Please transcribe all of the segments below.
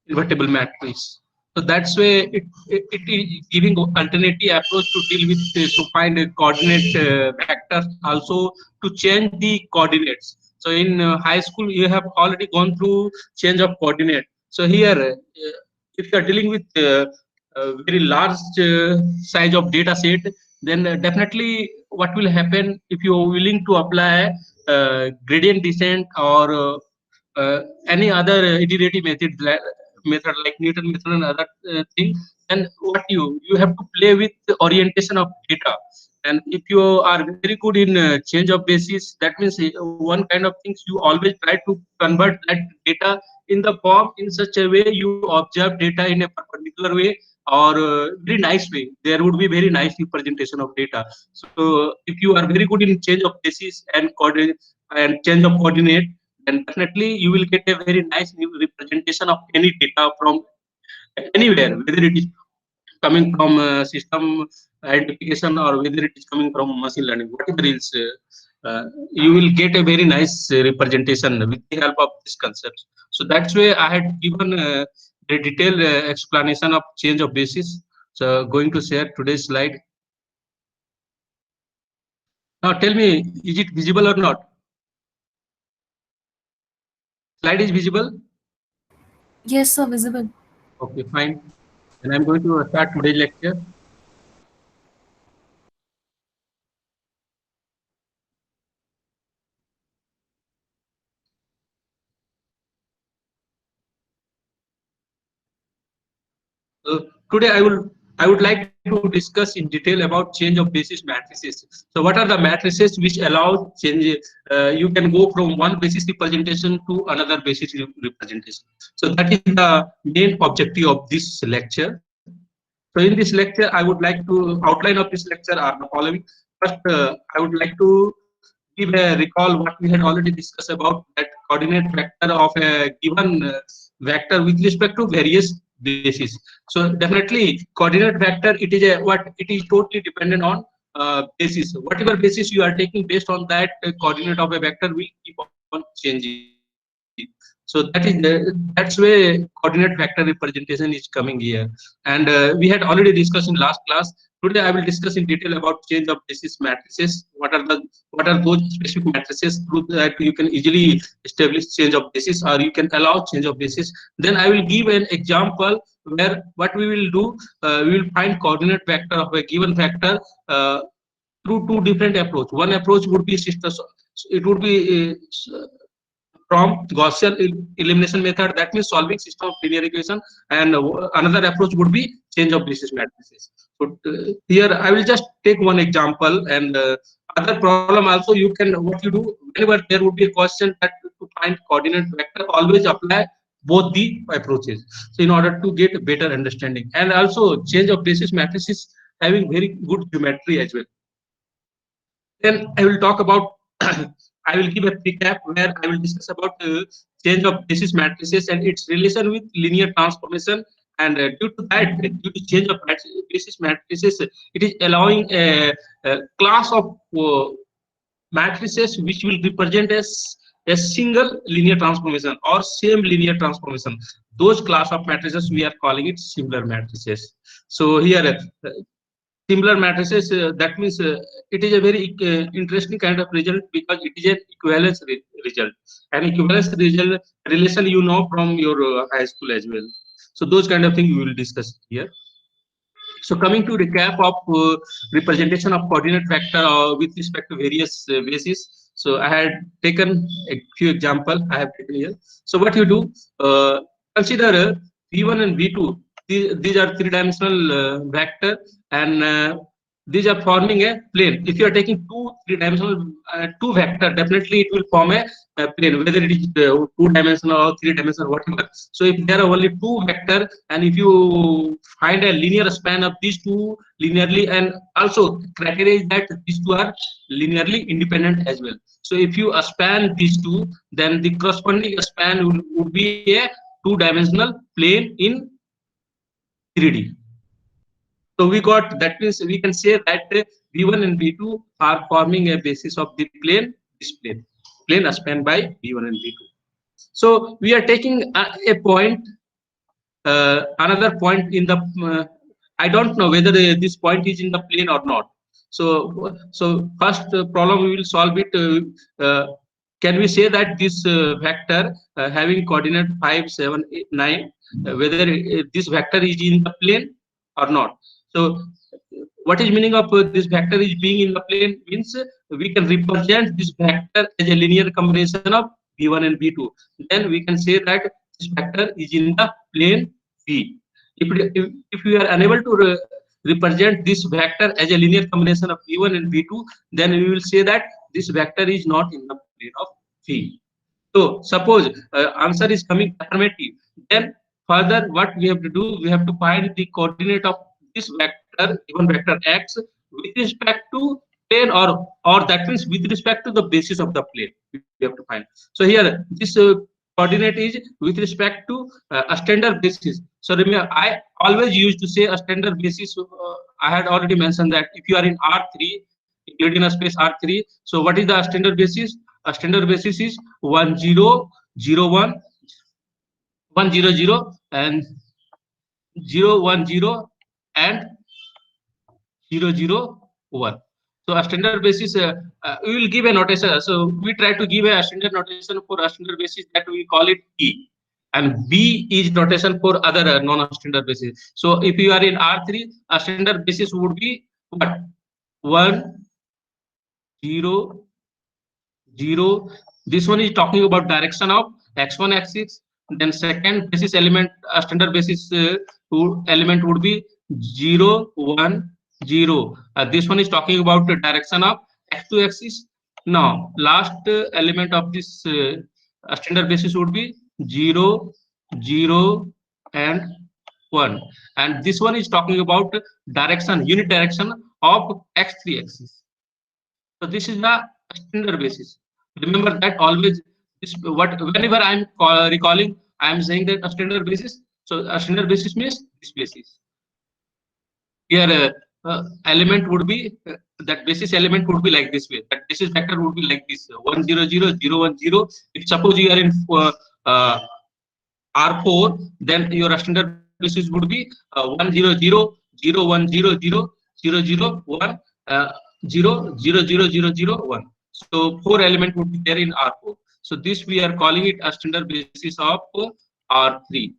invertible matrix. So that's way it is giving alternative approach to deal with to find a coordinate vectors, also to change the coordinates. So in high school you have already gone through change of coordinate. So here if you are dealing with a very large size of data set, then definitely what will happen if you are willing to apply gradient descent or any other iterative method like Newton method and other thing, then what you have to play with the orientation of data. And if you are very good in change of basis, that means one kind of things you always try to convert that data in the form in such a way you observe data in a particular way or very nice way. There would be very nice representation of data. So if you are very good in change of basis and coordinate and change of coordinate, then definitely you will get a very nice new representation of any data from anywhere, whether it is coming from system identification or whether it is coming from machine learning, whatever is, you will get a very nice representation with the help of this concept. So that's why I had given a detailed explanation of change of basis. So going to share today's slide. Now tell me, is it visible or not? Slide is visible? Yes, sir, visible. Okay, fine. And I'm going to start today's lecture. Today I would like to discuss in detail about change of basis matrices. So what are the matrices which allow change? You can go from one basis representation to another basis representation. So that is the main objective of this lecture. So in this lecture, I would like to outline of this lecture are the following. First, I would like to give a recall what we had already discussed about that coordinate vector of a given vector with respect to various bases. So definitely coordinate vector, it is a what it is totally dependent on basis. Whatever basis you are taking, based on that coordinate of a vector will keep on changing. So that's where coordinate vector representation is coming here. And we had already discussed in last class. Today I will discuss in detail about change of basis matrices. What are those specific matrices through that you can easily establish change of basis, or you can allow change of basis. Then I will give an example where what we will do, we will find coordinate vector of a given vector through two different approach. One approach would be sister, it would be from Gaussian elimination method, that means solving system of linear equation, and another approach would be change of basis matrices. So here I will just take one example, and other problem also you can, what you do whenever there would be a question that to find coordinate vector, always apply both the approaches. So in order to get a better understanding, and also change of basis matrices having very good geometry as well. Then I will talk about, I will give a recap where I will discuss about change of basis matrices and its relation with linear transformation. And due to that, due to change of basis matrices, it is allowing a class of matrices which will represent as a single linear transformation or same linear transformation. Those class of matrices we are calling it similar matrices. So here similar matrices, that means it is a very interesting kind of result because it is an equivalence result. An equivalence result relation you know from your high school as well. So those kind of things we will discuss here. So coming to recap of representation of coordinate vector with respect to various bases. So I had taken a few example I have taken here. So what you do, consider V1 and V2. These are three-dimensional vector, and these are forming a plane. If you are taking two three-dimensional two vector, definitely it will form a plane, whether it is two-dimensional or three-dimensional, whatever. So if there are only two vector, and if you find a linear span of these two linearly, and also criteria is that these two are linearly independent as well. So if you span these two, then the corresponding span would be a two-dimensional plane in 3D. So we got, that means we can say that V1 and V2 are forming a basis of the plane, this plane spanned by V1 and V2. So we are taking a point another point in the I don't know whether this point is in the plane or not. So first problem we will solve it. Can we say that this vector having coordinate 5, 7, 8, 9, whether this vector is in the plane or not? So what is meaning of this vector is being in the plane means we can represent this vector as a linear combination of v1 and v2. Then we can say that this vector is in the plane v. If we are unable to represent this vector as a linear combination of v1 and v2, then we will say that this vector is not in the plane of v. So suppose answer is coming affirmative, then further what we have to do, we have to find the coordinate of this vector, given vector x, with respect to plane, or that means with respect to the basis of the plane. We have to find. So here this coordinate is with respect to a standard basis. So remember, I always used to say a standard basis. I had already mentioned that if you are in R3, including a space R3. So what is the standard basis? A standard basis is 1 0 0 1 1 0 0 and 0 1 0 and 0 0 1. So a standard basis, we will give a notation. So we try to give a standard notation for a standard basis, that we call it E, and B is notation for other non-standard basis. So if you are in R3, a standard basis would be what? 1 0 0. This one is talking about direction of x1 axis. Then second basis element, standard basis element would be 0 1 0. This one is talking about the direction of x2 axis. Now last element of this standard basis would be 0 0 and 1, and this one is talking about direction, unit direction of x3 axis. So this is the standard basis. Remember that always. This what whenever I'm recalling, I'm saying that a standard basis. So a standard basis means this basis. Here element would be that basis element would be like this way. That basis vector would be like this: 1 0 0 0 1 0. If suppose you are in R4, then your standard basis would be 1 0 0 0 1 0 0 0 0 1 0 0 0 0 0 1. So 4 element would be there in R4. So this we are calling it a standard basis of R3.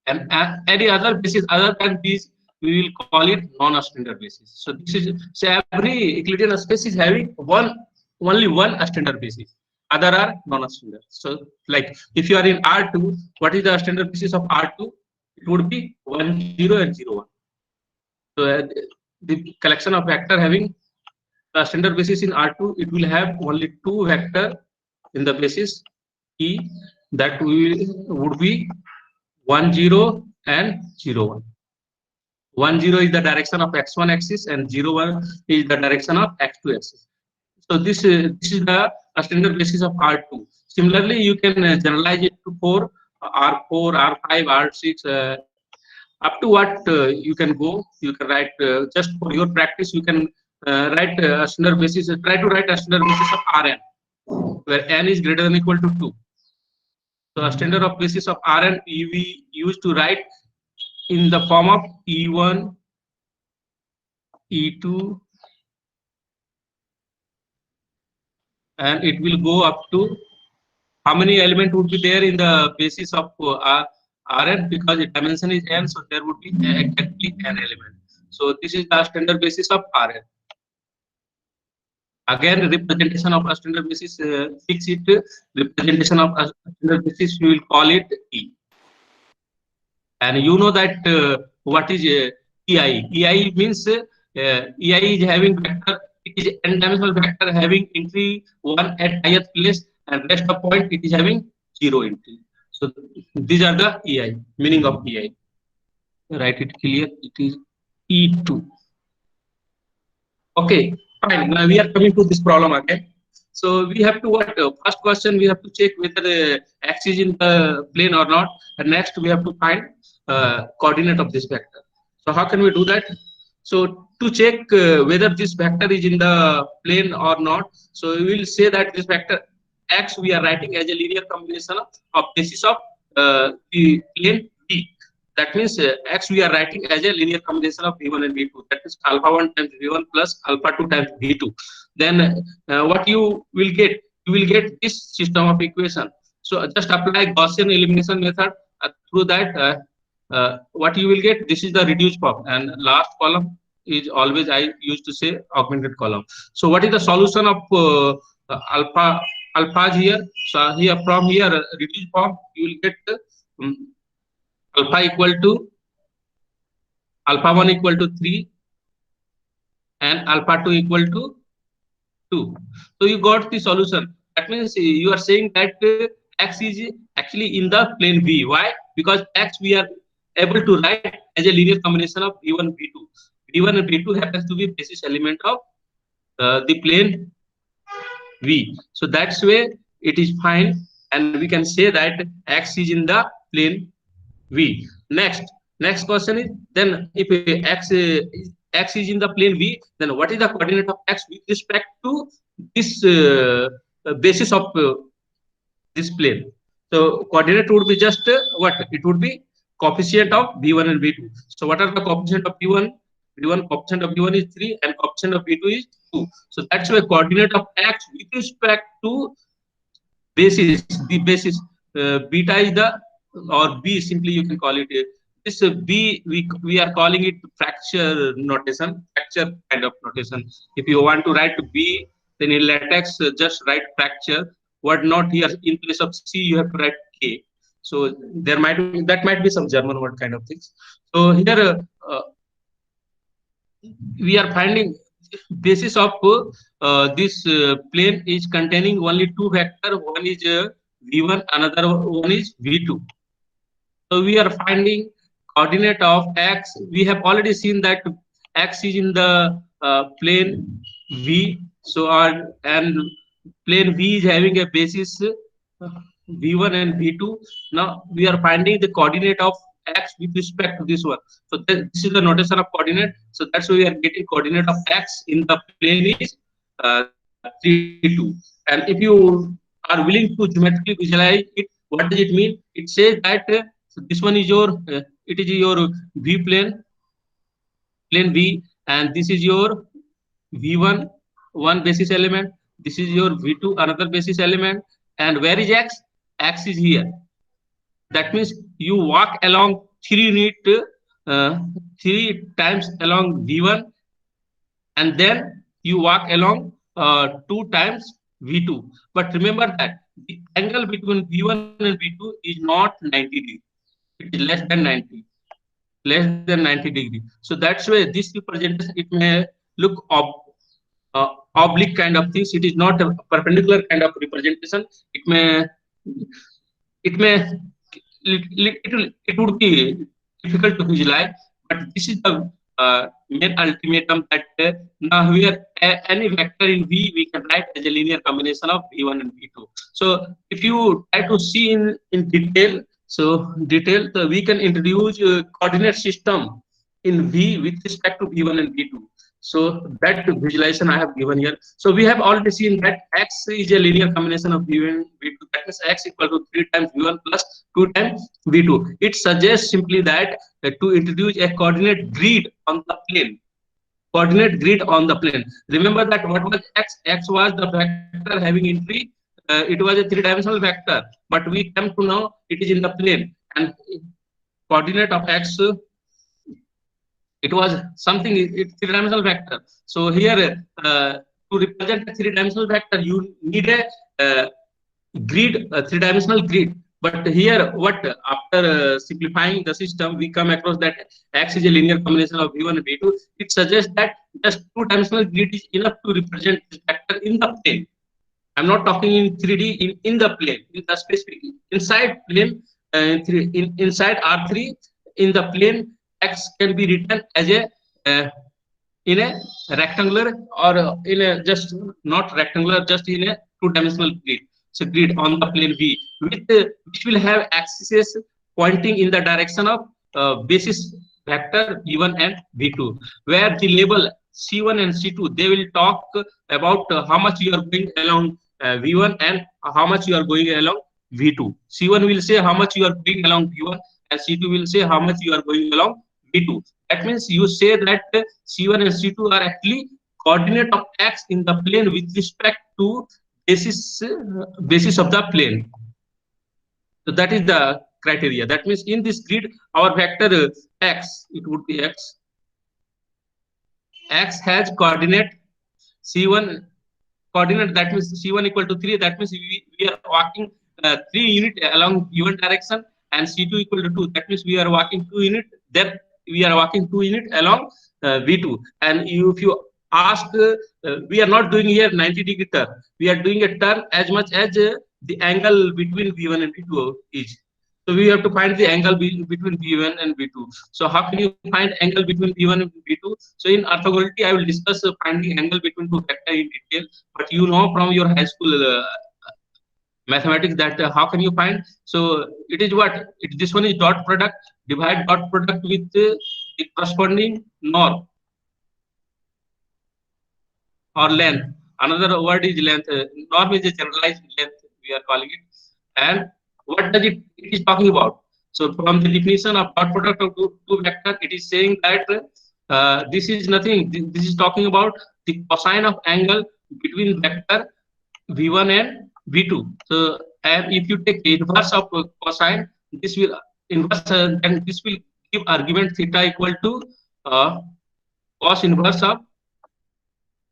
And any other basis other than this, we will call it non-standard basis. So this is, so every Euclidean space is having only one standard basis. Other are non-standard. So like if you are in R2, what is the standard basis of R2? It would be 1 0 and 0 1. So the collection of vector having the standard basis in R2, it will have only two vector in the basis E, that would be 1 0 and 0 1. 1 0 is the direction of x1 axis and 0 1 is the direction of x2 axis. So this is the standard basis of R2. Similarly, you can generalize it to 4, R4, R5, R6, up to what you can go. You can write just for your practice. You can write a standard basis. Try to write a standard basis of Rn, where n is greater than or equal to 2. So a standard of basis of Rn we used to write in the form of E1, E2, and it will go up to how many element would be there in the basis of Rn, because the dimension is n, so there would be exactly n element. So this is the standard basis of Rn. Again, representation of a standard basis, fix it. Representation of a standard basis, we will call it E. And you know that what is EI? EI means EI is having vector. It is n-dimensional vector having entry 1 at ith place, and rest of point it is having 0 entry. So these are the EI, meaning of EI. Write it clear. It is E2. Okay, fine. Now we are coming to this problem again. So we have to what? First question, we have to check whether the x is in the plane or not, and next we have to find coordinate of this vector. So how can we do that? So to check whether this vector is in the plane or not, so we will say that this vector x we are writing as a linear combination of basis of the plane V. That means x we are writing as a linear combination of V1 and V2. That is alpha 1 times V1 plus alpha 2 times V2. Then what you will get? You will get this system of equation. So just apply Gaussian elimination method. Through that, what you will get? This is the reduced form, and last column is always I used to say augmented column. So what is the solution of alpha here? So here from here reduced form you will get um, alpha equal to alpha 1 equal to 3 and alpha 2 equal to 2. So you got the solution. That means you are saying that x is actually in the plane V. Why? Because x we are able to write as a linear combination of V1 V2. V1 and V2 happens to be basis element of the plane V. So that's way it is fine, and we can say that x is in the plane V. Next question is, then if x is in the plane V, then what is the coordinate of x with respect to this basis of this plane? So coordinate would be just what? It would be coefficient of V1 and V2. So what are the coefficient of V1? V1 coefficient of V1 is 3 and coefficient of V2 is 2. So that's why coordinate of x with respect to basis, the basis beta is the, or B simply you can call it this B, we are calling it fracture notation, fracture kind of notation. If you want to write B, then in latex just write fracture. Word not here, in place of C you have to write K. So there might be, that might be some German word kind of things. So here we are finding basis of this plane is containing only two vector. One is V1, another one is V2. So we are finding coordinate of x. We have already seen that x is in the plane V. So and plane V is having a basis V1 and V2. Now we are finding the coordinate of x with respect to this one. So this is the notation of coordinate. So that's why we are getting coordinate of x in the plane is 3, 2. And if you are willing to geometrically visualize it, what does it mean? It says that so this one is your it is your V plane V, and this is your V1 one basis element. This is your V2 another basis element. And where is x? X is here. That means you walk along 3 times along V1, and then you walk along 2 times V2. But remember that the angle between V1 and V2 is not 90 degrees. It is less than 90. Less than 90 degree. So that's why this representation, it may look oblique kind of things. It is not a perpendicular kind of representation. It would be difficult to visualize, but this is the main ultimatum that now here any vector in V we can write as a linear combination of V1 and V2. So if you try to see in detail, so we can introduce coordinate system in V with respect to V1 and V2. So that visualization I have given here. So we have already seen that x is a linear combination of V1 and V2. That means x equal to 3 times V1 plus 2 times V2. It suggests simply that to introduce a coordinate grid on the plane. Coordinate grid on the plane. Remember that what was x? X was the vector having entry. It was a 3-dimensional vector, but we come to know it is in the plane, and coordinate of x it was something, it's 3-dimensional vector. So here to represent a 3-dimensional vector you need a grid, a 3-dimensional grid. But here what, after simplifying the system, we come across that x is a linear combination of V1 and V2. It suggests that just 2-dimensional grid is enough to represent this vector in the plane. I'm not talking in 3D, in the plane, in the specific inside plane, inside R3 in the plane, x can be written as a in a rectangular, or in a just not rectangular, just in a 2-dimensional grid. So grid on the plane V, with which will have axes pointing in the direction of basis vector V1 and V2, where the label C1 and C2, they will talk about how much you are going along V1 and how much you are going along V2. C1 will say how much you are going along V1 and C2 will say how much you are going along V2. That means you say that C1 and C2 are actually coordinate of x in the plane with respect to basis of the plane. So that is the criteria. That means in this grid, our vector x, it would be x. X has coordinate C1 coordinate. That means C1 equal to 3. That means we are walking 3 unit along V1 direction, and C2 equal to 2. That means we are walking 2 unit. Then we are walking 2 unit along V2. And if you ask, we are not doing here 90-degree turn. We are doing a turn as much as the angle between V1 and V2 is. So we have to find the angle between V1 and V2. So how can you find angle between V1 and V2? So in orthogonality, I will discuss finding angle between two vectors in detail. But you know from your high school mathematics that how can you find? So it is what? This one is dot product. Divide dot product with the corresponding norm or length. Another word is length. Norm is a generalized length, we are calling it. And what does it is talking about? So from the definition of dot product of two vector, it is saying that this is nothing. This is talking about the cosine of angle between vector v1 and v2. So and if you take inverse of cosine, this will inverse and this will give argument theta equal to cos inverse of.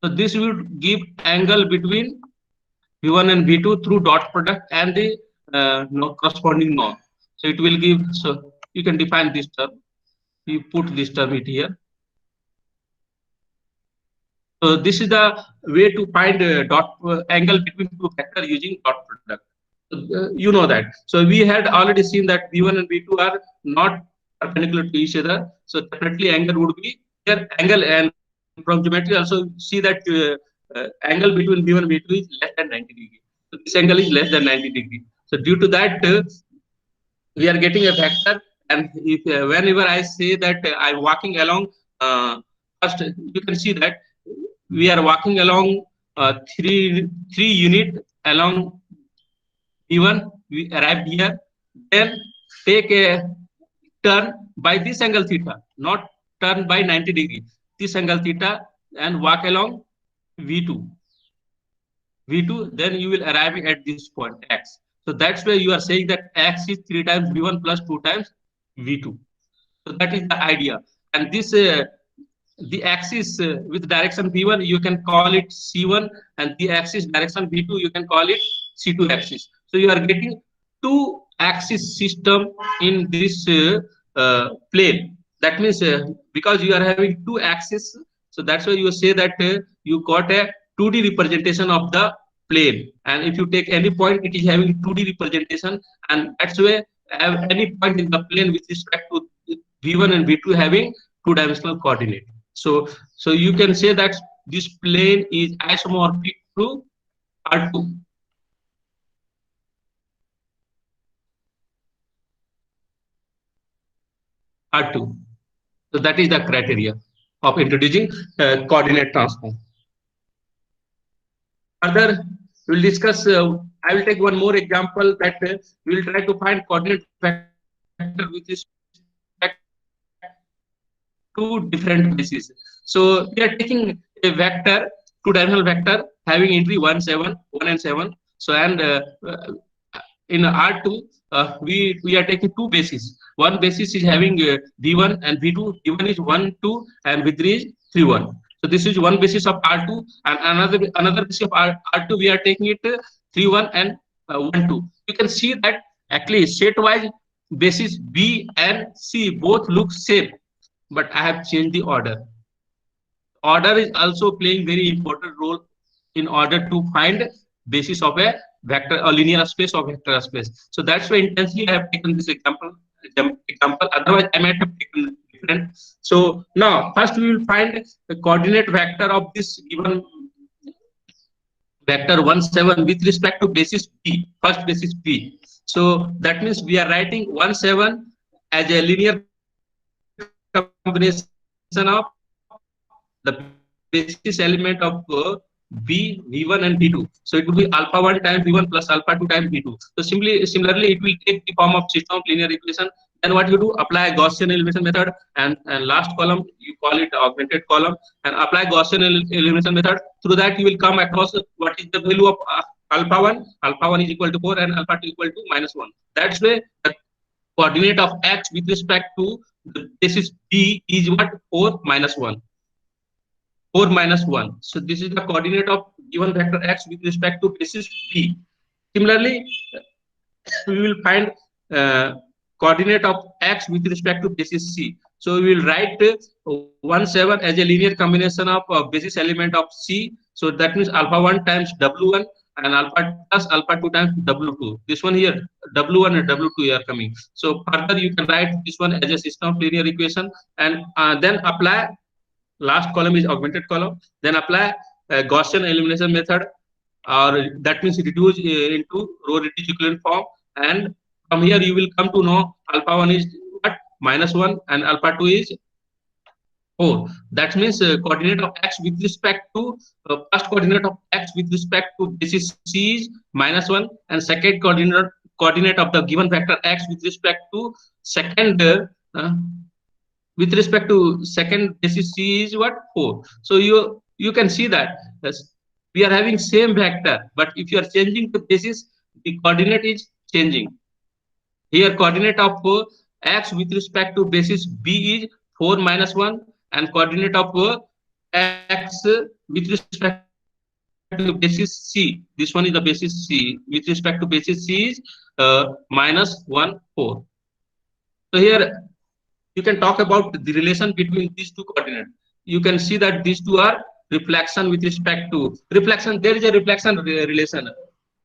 So this would give angle between V1 and V2 through dot product and the corresponding norm. So it will give, so you can define this term. You put this term it here. So this is the way to find dot angle between two vectors using dot product. You know that. So we had already seen that V1 and V2 are not perpendicular to each other. So definitely angle would be here angle, and from geometry also see that angle between V1 and V2 is less than 90 degree. So this angle is less than 90 degree. So due to that, we are getting a vector. And if whenever I say that I'm walking along, first you can see that we are walking along three unit along V1. We arrived here, then take a turn by this angle theta, not turn by 90 degree. This angle theta and walk along V2. Then you will arrive at this point x. So that's why you are saying that x is 3 times V1 plus 2 times V2. So that is the idea. And this the axis with direction V1 you can call it C1, and the axis direction V2 you can call it C2 axis. So you are getting two axis system in this plane. That means because you are having two axes, so that's why you say that you got a 2D representation of the plane. And if you take any point, it is having 2D representation, and that's why any point in the plane with respect to V1 and V2 having two-dimensional coordinate. So you can say that this plane is isomorphic to R2. R2. So that is the criteria of introducing coordinate transform. Further, we will discuss. I will take one more example that we will try to find coordinate vector with respect to different bases. So we are taking a vector, two-dimensional vector having entry 1, 7, 1 and 7. So and in R2, we are taking two bases. One basis is having V1 and V2. V1 is 1, 2, and V3 is 3, 1. So this is one basis of R2, and another basis of R2 we are taking it 3, 1 and 1, 2. You can see that actually set-wise basis B and C both look same, but I have changed the order. Order is also playing very important role in order to find basis of a vector or linear space or vector space. So that's why intensely I have taken this example. Otherwise I might have taken different. So now first we will find the coordinate vector of this given vector 1, 7 with respect to basis P, first basis P. So that means we are writing 1, 7 as a linear combination of the basis element of B, V1 and V2. So it would be alpha 1 times V1 plus alpha 2 times V2. So similarly, it will take the form of system of linear equation. Then what you do, apply Gaussian elimination method, and last column you call it augmented column, and apply Gaussian elimination method. Through that you will come across what is the value of alpha 1. Alpha 1 is equal to 4 and alpha 2 equal to -1. That's why the coordinate of X with respect to the basis B is what? 4 minus 1. 4 minus 1. So this is the coordinate of given vector X with respect to basis B. Similarly, we will find coordinate of X with respect to basis C. So we will write 1 7 as a linear combination of basis element of C. So that means alpha 1 times W1 and alpha plus alpha 2 times W2. This one here, W1 and W2 are coming. So further you can write this one as a system of linear equation, and then apply. Last column is augmented column. Then apply Gaussian elimination method, or that means reduce into row reduced equivalent form. And from here you will come to know alpha 1 is what? -1 and alpha 2 is 4. That means coordinate of X with respect to first coordinate of X with respect to basis C is -1, and second coordinate of the given vector X with respect to second with respect to second basis C is what? 4. So you can see that we are having same vector, but if you are changing the basis, the coordinate is changing. Here coordinate of X with respect to basis B is 4 minus 1, and coordinate of X with respect to basis C, this one is the basis C, with respect to basis C is -1 4. So here you can talk about the relation between these two coordinates. You can see that these two are reflection with respect to reflection. There is a reflection relation,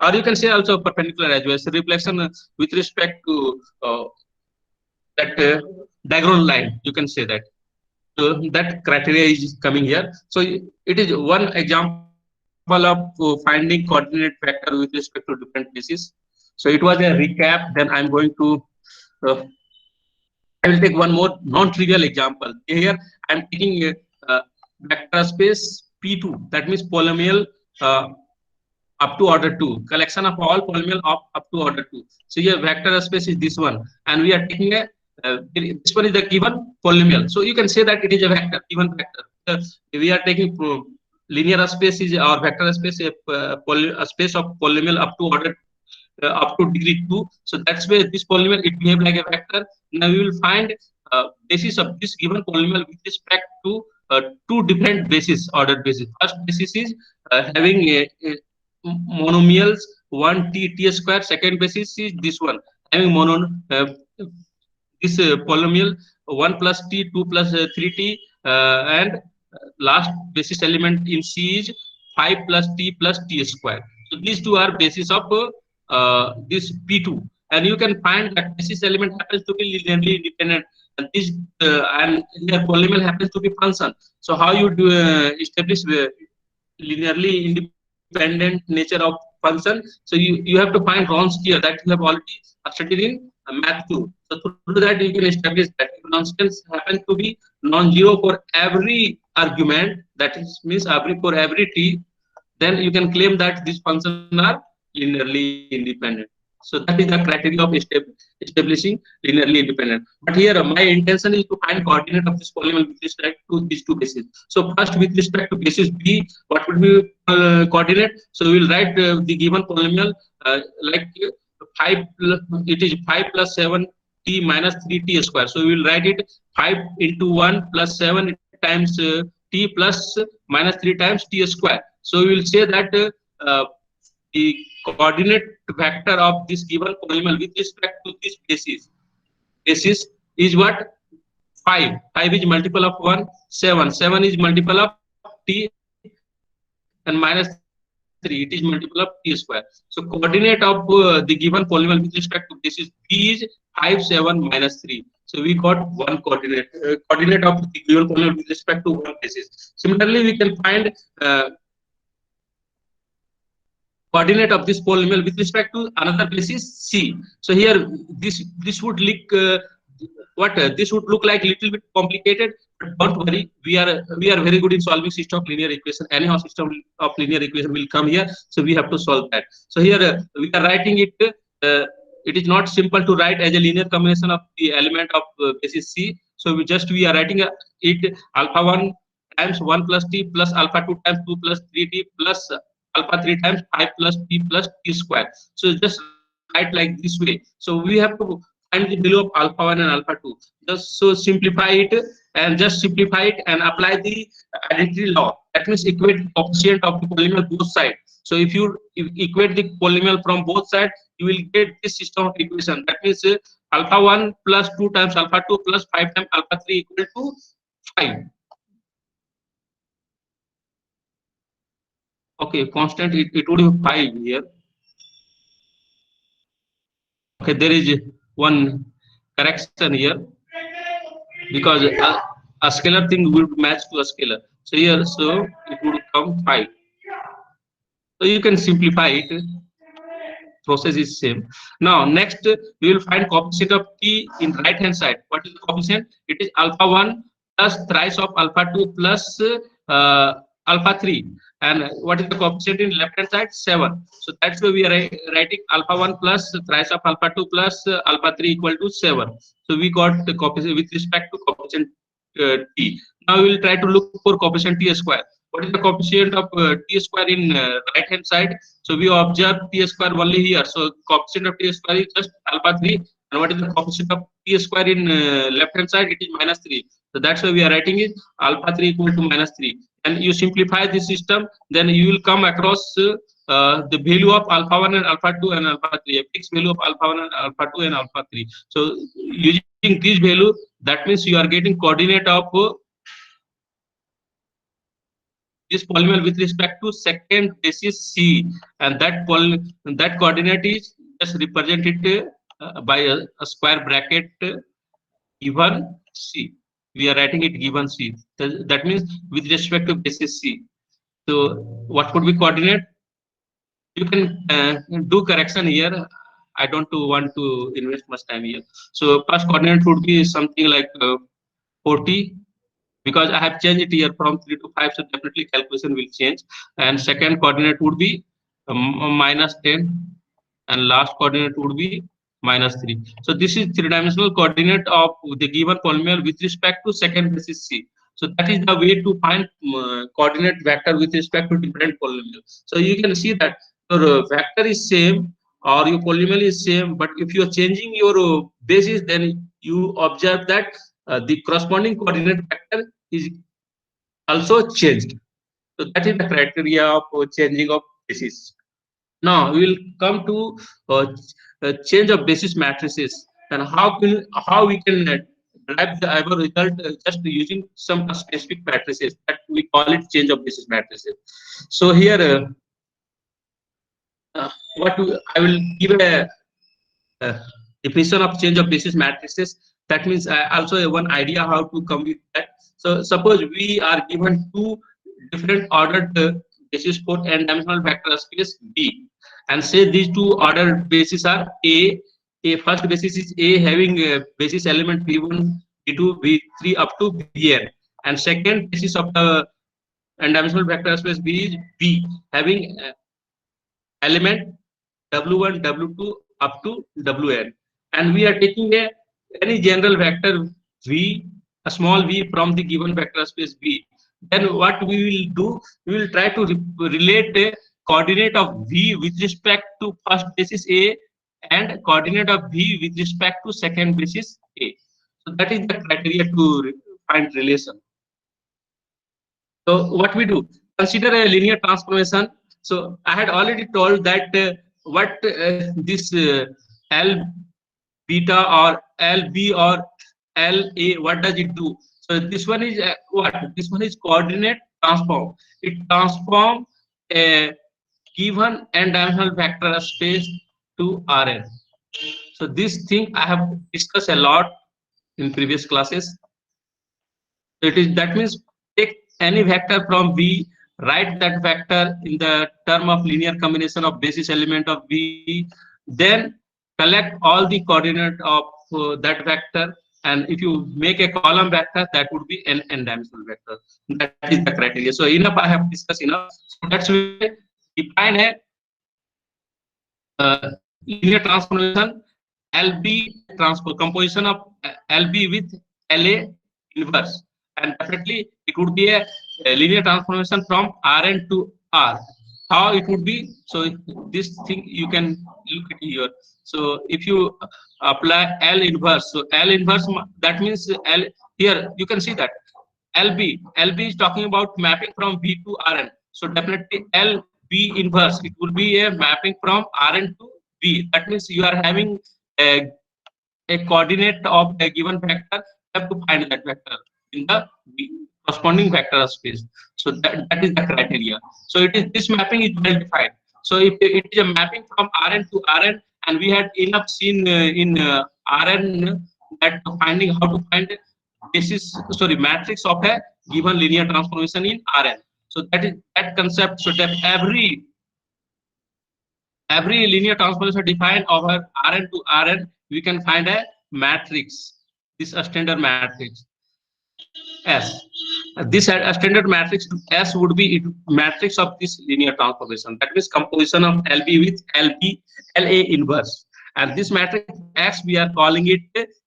or you can say also perpendicular as well. So reflection with respect to that diagonal line. You can say that. So that criteria is coming here. So it is one example of finding coordinate vector with respect to different bases. So it was a recap. Then I'm going to I will take one more non-trivial example. Here I'm taking a vector space P2. That means polynomial up to order 2. Collection of all polynomial up to order 2. So here vector space is this one, and we are taking a this one is the given polynomial. So you can say that it is a vector, given vector. We are taking linear space is our vector space, a space of polynomial up to order up to degree 2. So that's where this polynomial it behave like a vector. Now we will find basis of this given polynomial with respect to two different basis, ordered basis. First basis is having a monomials 1 t square. Second basis is this one, having this polynomial 1 plus t, 2 plus 3t, and last basis element in C is 5 plus t square. So these two are basis of this P2, and you can find that basis element happens to be linearly independent, and this and here polynomial happens to be function. So how you do establish linearly independent nature of function? So you have to find Wronskian that you have already studied in math 2. So through that you can establish that if constants happen to be non-zero for every argument, that is means for every t, then you can claim that these functions are linearly independent. So that is the criteria of establishing linearly independent. But here my intention is to find coordinate of this polynomial with respect to these two bases. So first with respect to basis B, what would be coordinate? So we will write the given polynomial like 5. It is 5 plus 7 t minus 3t square. So we will write it 5 into 1 plus 7 times t plus minus 3 times t square. So we will say that the coordinate vector of this given polynomial with respect to this basis is what? 5. 5 is multiple of 1. 7. 7 is multiple of t, and minus 3. It is multiple of t square. So coordinate of the given polynomial with respect to basis B is 5, 7, minus 3. So we got one coordinate. Coordinate of the given polynomial with respect to one basis. Similarly, we can find coordinate of this polynomial with respect to another basis C. So here this would look what this would look like little bit complicated, but don't worry, we are very good in solving system of linear equation. Anyhow, system of linear equation will come here, so we have to solve that. So here we are writing it. It is not simple to write as a linear combination of the element of basis C. So we are writing it alpha 1 times 1 plus t plus alpha 2 times 2 plus 3t plus alpha 3 times 5 plus t plus t square. So just write like this way. So we have to find the value of alpha 1 and alpha 2. Just so simplify it, and just simplify it and apply the identity law. That means equate the coefficient of the polynomial both sides. So if equate the polynomial from both sides, you will get this system of equation. That means alpha 1 plus 2 times alpha 2 plus 5 times alpha 3 equal to 5. Okay, constant, it would be 5 here. Okay, there is one correction here, because a scalar thing would match to a scalar. So here, so it would come 5. So you can simplify it. Process is same. Now next we will find coefficient of t in right hand side. What is the coefficient? It is alpha 1 plus thrice of alpha 2 plus alpha 3. And what is the coefficient in left hand side? 7. So that's why we are writing alpha 1 plus thrice of alpha 2 plus alpha 3 equal to 7. So we got the coefficient with respect to coefficient t. Now we will try to look for coefficient t square. What is the coefficient of t square in right hand side? So we observe t square only here. So coefficient of t square is just alpha 3. And what is the coefficient of t square in left hand side? It is minus 3. So that's why we are writing it alpha 3 equal to minus 3. And you simplify this system, then you will come across the value of alpha 1 and alpha 2 and alpha 3, a fixed value of alpha 1 and alpha 2 and alpha 3. So using this value, that means you are getting coordinate of this polynomial with respect to second basis C, and that coordinate is just represented by a square bracket given C. We are writing it given C. That means with respect to basis C. So what could be coordinate? You can do correction here. I don't want to invest much time here. So first coordinate would be something like 40, because I have changed it here from 3 to 5, so definitely calculation will change. And second coordinate would be minus 10, and last coordinate would be minus 3. So this is three-dimensional coordinate of the given polynomial with respect to second basis C. So that is the way to find coordinate vector with respect to different polynomials. So you can see that your vector is same or your polynomial is same, but if you are changing your basis, then you observe that the corresponding coordinate vector is also changed. So that is the criteria of changing of basis. Now we will come to change of basis matrices, and how we can derive the our result just using some specific matrices, that we call it change of basis matrices. So here I will give a definition of change of basis matrices. That means also one idea how to come with that. So suppose we are given two different ordered basis for n-dimensional vector space B, and say these two ordered bases are A. A first basis is A, having basis element B1, B2, B3 up to Bn, and second basis of the n-dimensional vector space B is B, having element W1, W2 up to Wn, and we are taking any general vector V, a small v from the given vector space B. Then what we will do, we will try to relate a coordinate of V with respect to first basis A and coordinate of V with respect to second basis A. So that is the criteria to find relation. So what we do, consider a linear transformation. So I had already told that what this L beta or LB or LA, what does it do? So this one is what? This one is coordinate transform. It transform a given n-dimensional vector space to Rn. So this thing I have discussed a lot in previous classes. It is, that means take any vector from V, write that vector in the term of linear combination of basis element of V, then collect all the coordinate of that vector and if you make a column vector, that would be an n-dimensional vector. That is the criteria. So enough, I have discussed enough. So that's why define a linear transformation LB transpose composition of LB with LA inverse, and definitely it would be a linear transformation from Rn to R. How it would be? So this thing you can look at here. So if you apply L inverse, so L inverse, that means L, here you can see that LB is talking about mapping from V to Rn. So definitely LB inverse, it will be a mapping from Rn to V. That means you are having a, a coordinate of a given vector. You have to find that vector in the corresponding vector space. So that is the criteria. So it is, this mapping is well defined. So if it is a mapping from Rn to Rn, and we had enough seen in Rn that finding how to find basis, sorry, matrix of a given linear transformation in Rn. So that is that concept. So that every linear transformation defined over Rn to Rn, we can find a matrix. This a standard matrix S. This a standard matrix S would be matrix of this linear transformation. That means composition of LB with LA inverse. And this matrix X, we are calling it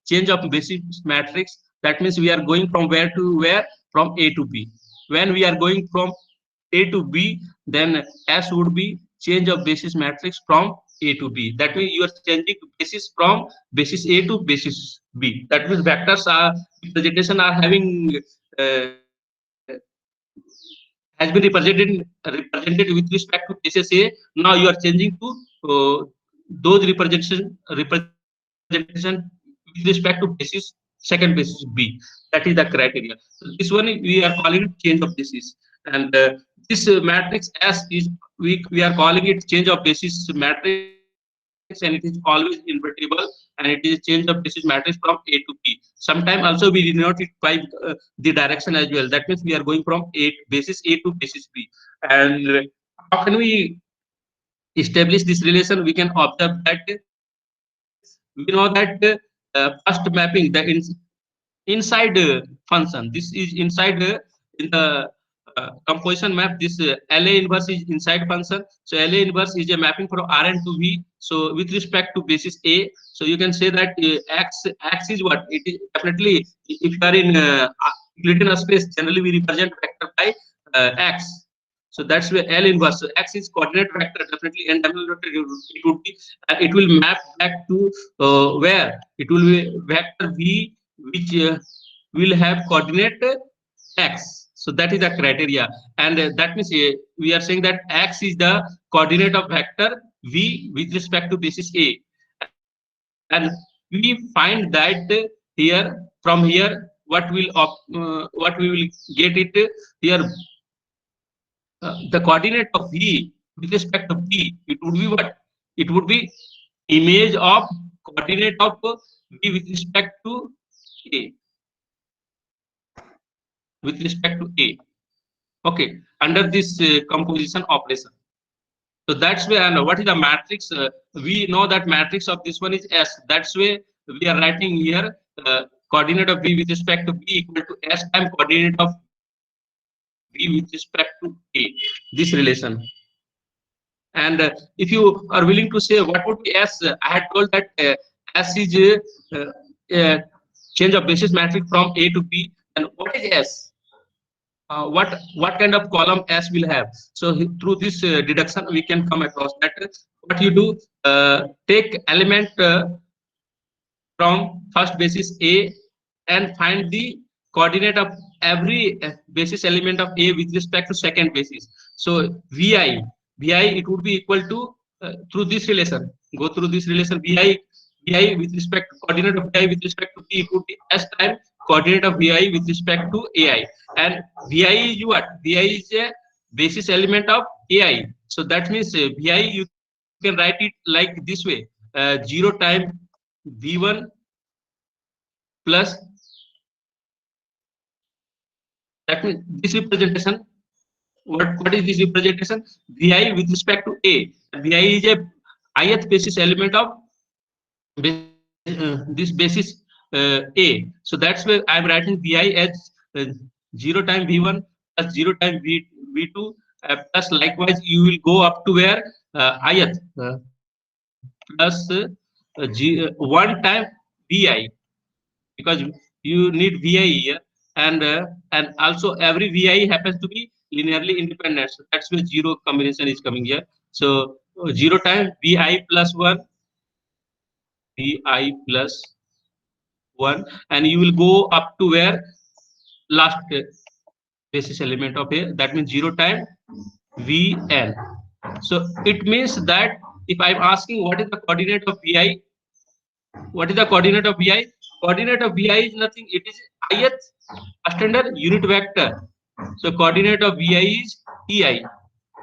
change of basis matrix. That means we are going from where to where? From A to B. When we are going from A to B, then S would be change of basis matrix from A to B. That means you are changing basis from basis A to basis B. That means vectors are representation are having uh, has been represented with respect to basis A. Now you are changing to those representation with respect to basis second basis B. That is the criteria. So this one we are calling it change of basis, and this matrix S is we are calling it change of basis matrix, and it is always invertible, and it is change of basis matrix from A to B. Sometimes also we denote it by the direction as well. That means we are going from basis A to basis B. And how can we establish this relation? We can observe that we know that first mapping the inside function. This is inside in the composition map. This LA inverse is inside function. So LA inverse is a mapping from Rn to V. So with respect to basis A, so you can say that x is what it is. Definitely, if you are in Euclidean space, generally we represent vector by x. So that's where L inverse. So x is coordinate vector. Definitely, and it would be it will map back to where it will be vector V, which will have coordinate x. So that is the criteria, and that means we are saying that x is the coordinate of vector V with respect to basis A, and we find that here from here what we will get it here. The coordinate of V with respect to B, it would be what? It would be image of coordinate of V with respect to A. With respect to A. Okay, under this composition operation. So that's where, and what is the matrix? We know that matrix of this one is S. That's why we are writing here coordinate of V with respect to B equal to S times coordinate of V with respect to A. This relation. And if you are willing to say what would be S, I had told that S is uh, change of basis matrix from A to B. And what is S? What kind of column S will have? So through this deduction, we can come across that. What you do, take element from first basis A and find the coordinate of every basis element of A with respect to second basis. So Vi it would be equal to through this relation. Go through this relation. Vi with respect to coordinate of Vi with respect to B, it would be S times coordinate of Vi with respect to AI. And Vi is what? Vi is a basis element of AI. So that means Vi you can write it like this way: 0 times V1 plus, that means this representation. What is this representation? Vi with respect to A. Vi is a ith basis element of this basis A. So that's where I'm writing Vi as 0 time V1 plus 0 time V2 plus likewise you will go up to where ith plus 1 time Vi, because you need Vi here, and also every Vi happens to be linearly independent. So that's where zero combination is coming here. So 0 time Vi plus 1, Vi plus 1, and you will go up to where last basis element of A, that means 0 time Vn. So it means that if I'm asking what is the coordinate of Vi, what is the coordinate of Vi? Coordinate of Vi is nothing, it is ith standard unit vector. So coordinate of Vi is Ei.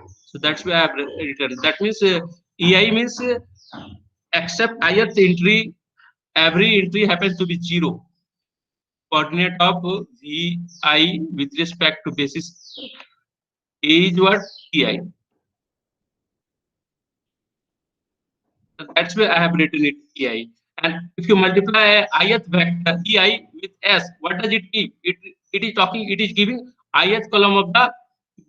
So that's why I have written. That means Ei means except ith entry, every entry happens to be 0. Coordinate of Vi with respect to basis A is what? Ei. So that's why I have written it Ei. And if you multiply ith vector Ei with S, what does it give? It is giving ith column of the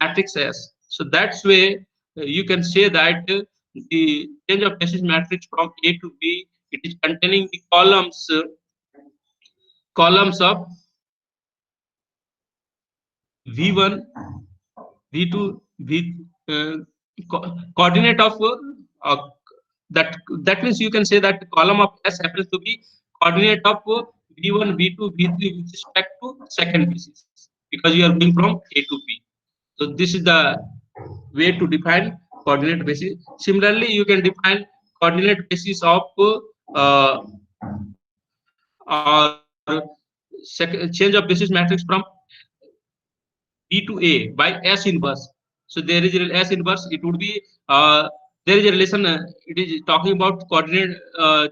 matrix S. So that's way you can say that the change of basis matrix from A to B, it is containing the columns of V1, V2, V coordinate of that means you can say that the column of S happens to be coordinate of V1, V2, V3 with respect to second basis, because you are going from A to B. So this is the way to define coordinate basis. Similarly, you can define coordinate basis of or change of basis matrix from B to A by S inverse. So there is a S inverse. It would be there is a relation. It is talking about coordinate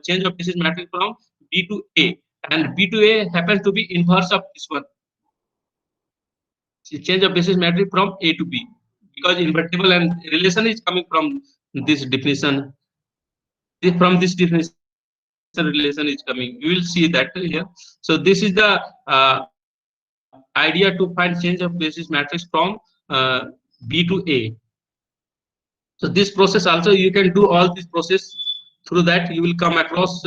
change of basis matrix from B to A, and B to A happens to be inverse of this one. So change of basis matrix from A to B, because invertible and relation is coming from this definition. From this definition, relation is coming. You will see that here. So this is the idea to find change of basis matrix from B to A. So this process also you can do all this process. Through that you will come across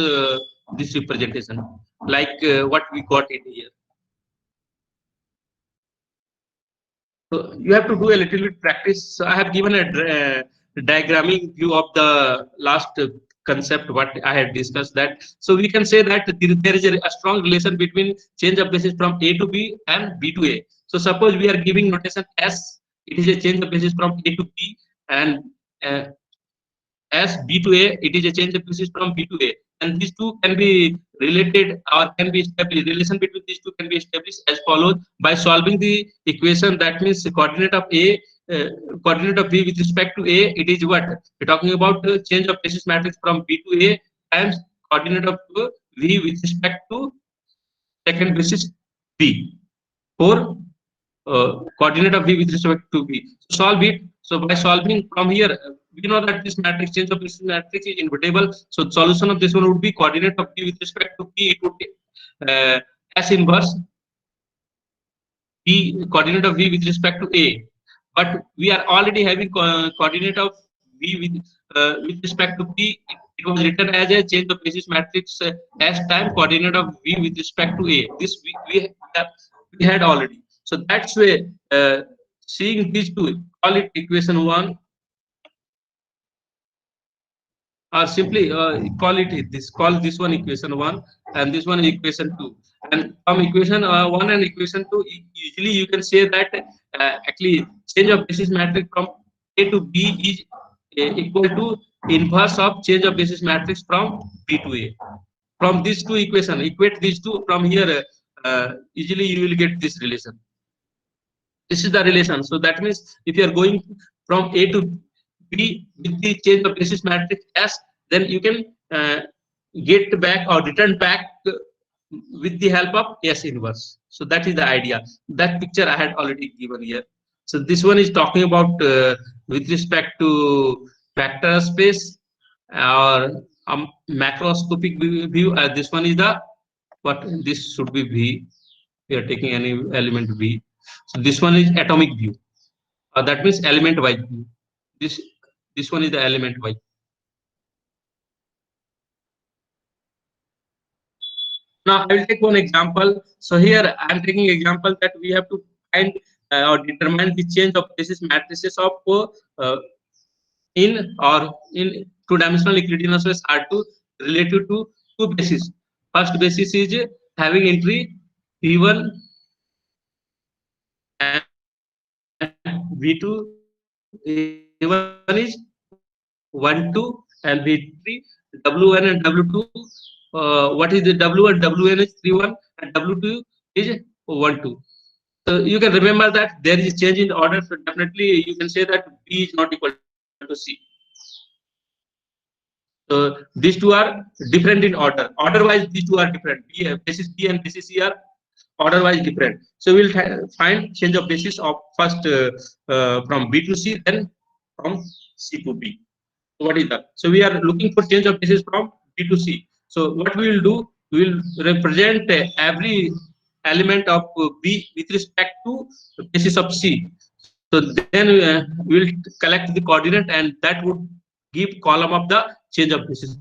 this representation like what we got in here. So you have to do a little bit practice. So I have given a diagramming view of the last concept what I had discussed. That so we can say that there is a strong relation between change of basis from A to B and B to A. So suppose we are giving notation S, it is a change of basis from A to B, and as B to A, it is a change of basis from B to A, and these two can be related or can be established. Relation between these two can be established as follows by solving the equation. That means the coordinate of A, coordinate of B with respect to A. It is what we're talking about: change of basis matrix from B to A times coordinate of V with respect to second basis B, for coordinate of V with respect to B. So solve it. So by solving from here, we know that this matrix change of basis matrix is invertible. So solution of this one would be coordinate of V with respect to P. It would be S inverse B, coordinate of V with respect to A. But we are already having coordinate of V with respect to P. It was written as a change of basis matrix S time coordinate of V with respect to A. This we had already. So that's why seeing these two, call it equation 1, or simply call this one equation 1 and this one equation 2. And from equation 1 and equation 2, usually you can say that actually change of basis matrix from A to B is equal to inverse of change of basis matrix from B to A. From these two equations, equate these two from here, usually you will get this relation. This is the relation. So that means if you are going from A to B with the change of basis matrix S, then you can get back or return back with the help of S inverse. So that is the idea. That picture I had already given here. So this one is talking about with respect to vector space or macroscopic view. This one is the What this should be V. We are taking any element V. So this one is atomic view. That means element wise view. This this one is the element wise. Now I will take one example. So here I am taking example that we have to find or determine the change of basis matrices of in or in two-dimensional Euclidean space R2 related to two bases. First basis is having entry V1 and V2. A1 is 1, 2 and V3 W1 and W2. What is the W1? W1 is 3, 1 and W2 is 1, 2. So you can remember that there is a change in order. So definitely you can say that B is not equal to C. So these two are different in order. Order-wise, these two are different. Basis B and basis C are order-wise different. So we'll find change of basis of first from B to C, then from C to B. So what is that? So we are looking for change of basis from B to C. So what we will do, we will represent every element of B with respect to the basis of C. So then we will collect the coordinate, and that would give column of the change of basis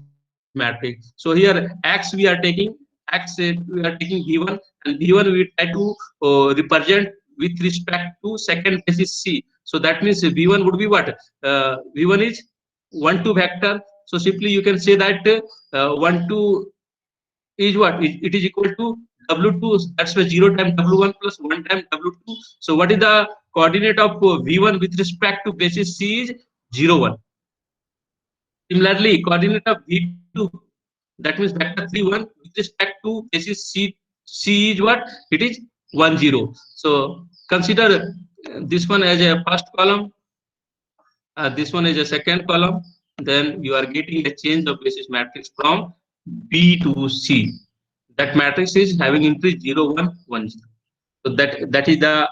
matrix. So here X we are taking, X we are taking V1, and V1 we try to represent with respect to second basis C. So that means V1 would be what? V1 is 1, 2 vector. So simply you can say that 1, 2 is what? It is equal to W2. That's why 0 times W1 plus 1 times W2. So what is the coordinate of V1 with respect to basis C is 0, 1. Similarly, coordinate of V2, that means vector 3, 1 with respect to basis C is what? It is 1, 0. So consider this one as a first column, this one is a second column. Then you are getting a change of basis matrix from B to C. That matrix is having entry 0, 1, 1, 0. So that is the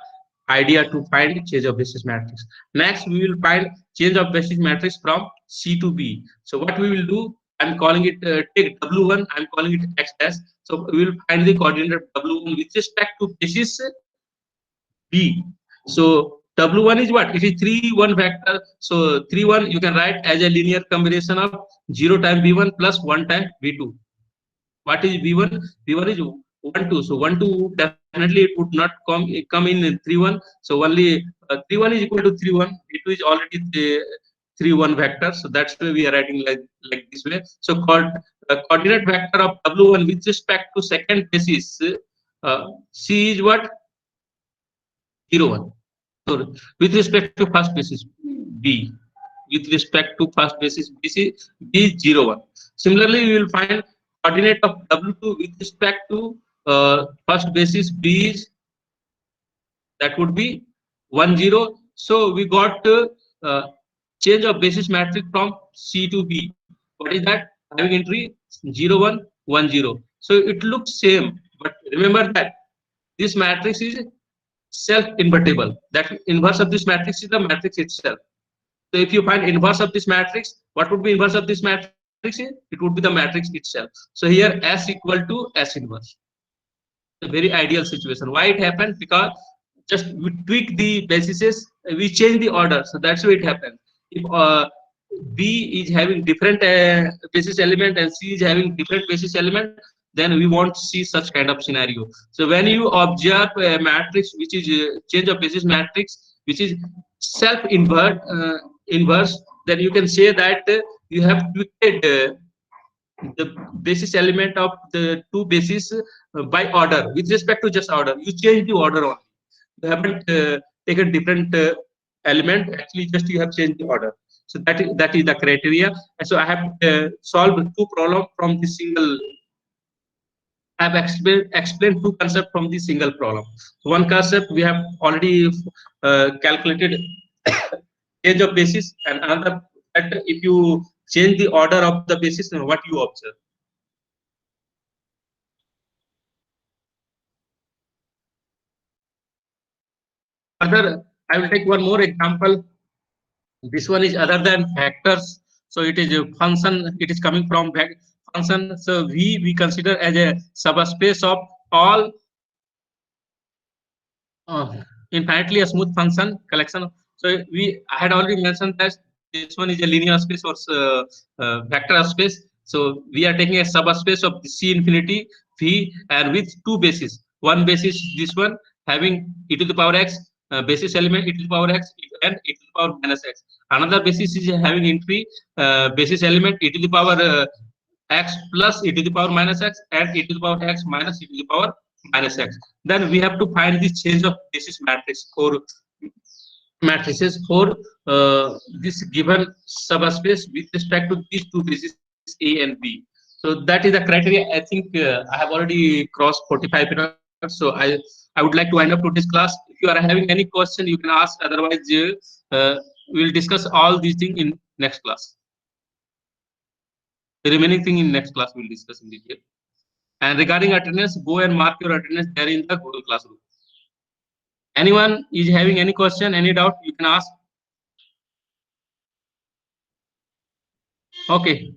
idea to find change of basis matrix. Next, we will find change of basis matrix from C to B. So what we will do, I'm calling it take W1, I'm calling it X dash. So we will find the coordinate of W1 with respect to basis B. So W1 is what? It is 3, 1 vector. So 3, 1 you can write as a linear combination of 0 times V1 plus 1 times V2. What is V1? V1 is 1, 2. So 1, 2 definitely it would not come in 3, 1. So only 3, 1 is equal to 3, 1. V2 is already 3, 1 vector. So that's why we are writing like this way. So called coordinate vector of W1 with respect to second basis C is what? 0, 1. So with respect to first basis B, with respect to first basis BC, B is 0, 1. Similarly, we will find coordinate of W2 with respect to first basis B is, that would be 1, 0. So we got change of basis matrix from C to B. What is that? Having entry 0, 1, 1, 0. So it looks same, but remember that this matrix is self-invertible. That inverse of this matrix is the matrix itself. So if you find inverse of this matrix, what would be inverse of this matrix? It would be the matrix itself. So here S equal to S inverse. A very ideal situation. Why it happened? Because just we tweak the bases, we change the order. So that's why it happened. If B is having different basis element and C is having different basis element, then we won't see such kind of scenario. So when you observe a matrix which is change of basis matrix, which is inverse, then you can say that you have tweaked the basis element of the two bases by order with respect to just order. You change the order only. You haven't taken different element. Actually, just you have changed the order. So that is the criteria. And so I have solved two problems from the single. I have explained two concepts from the single problem. So one concept we have already calculated change of basis, and another that if you change the order of the basis, what you observe. Further, I will take one more example. This one is other than vectors. So it is a function. It is coming from function. So V we consider as a subspace of all infinitely a smooth function collection. So I had already mentioned that this one is a linear space or vector space. So we are taking a subspace of the C infinity V and with two bases. One basis this one having e to the power x basis element e to the power x and e to the power minus x. Another basis is having entry basis element e to the power x plus e to the power minus x and e to the power x minus e to the power minus x. Then we have to find the change of basis matrix for matrices for this given subspace with respect to these two bases A and B. So that is the criteria. I think I have already crossed 45 minutes. So I would like to wind up today's class. If you are having any question, you can ask. Otherwise, we will discuss all these things in next class. The remaining thing in next class we will discuss in detail. And regarding attendance, go and mark your attendance there in the Google Classroom. Anyone is having any question, any doubt, you can ask. Okay.